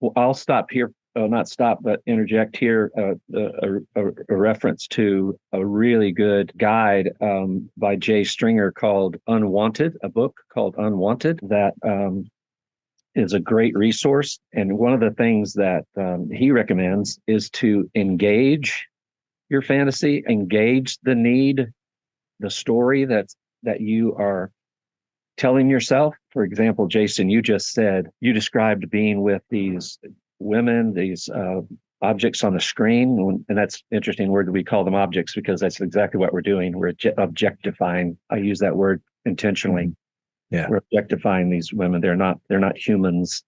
Well, I'll stop here. Not stop, but interject here a reference to a really good guide by Jay Stringer called Unwanted, a book called Unwanted that is a great resource. And one of the things that he recommends is to engage your fantasy, engage the need, the story that you are telling yourself. For example, Jason, you just said you described being with these women, these objects on the screen, and that's interesting word that we call them objects because that's exactly what we're doing. We're objectifying. I use that word intentionally. Yeah. We're objectifying these women. They're not humans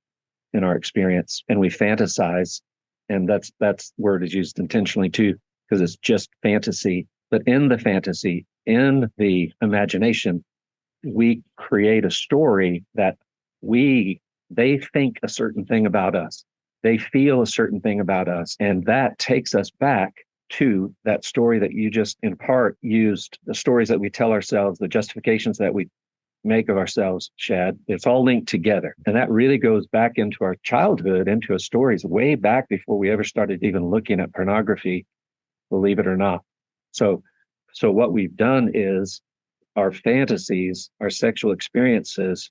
in our experience, and we fantasize, and that's word is used intentionally too because it's just fantasy. But in the fantasy, in the imagination, we create a story that they think a certain thing about us. They feel a certain thing about us. And that takes us back to that story that you just in part used, the stories that we tell ourselves, the justifications that we make of ourselves, Shad. It's all linked together. And that really goes back into our childhood, into our stories way back before we ever started even looking at pornography, believe it or not. So what we've done is our fantasies, our sexual experiences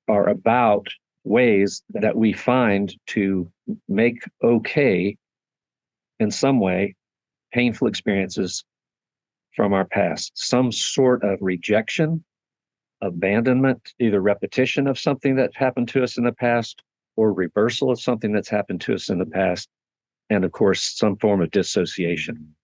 are about ways that we find to make okay in some way painful experiences from our past, some sort of rejection, abandonment, either repetition of something that happened to us in the past or reversal of something that's happened to us in the past, and of course, some form of dissociation.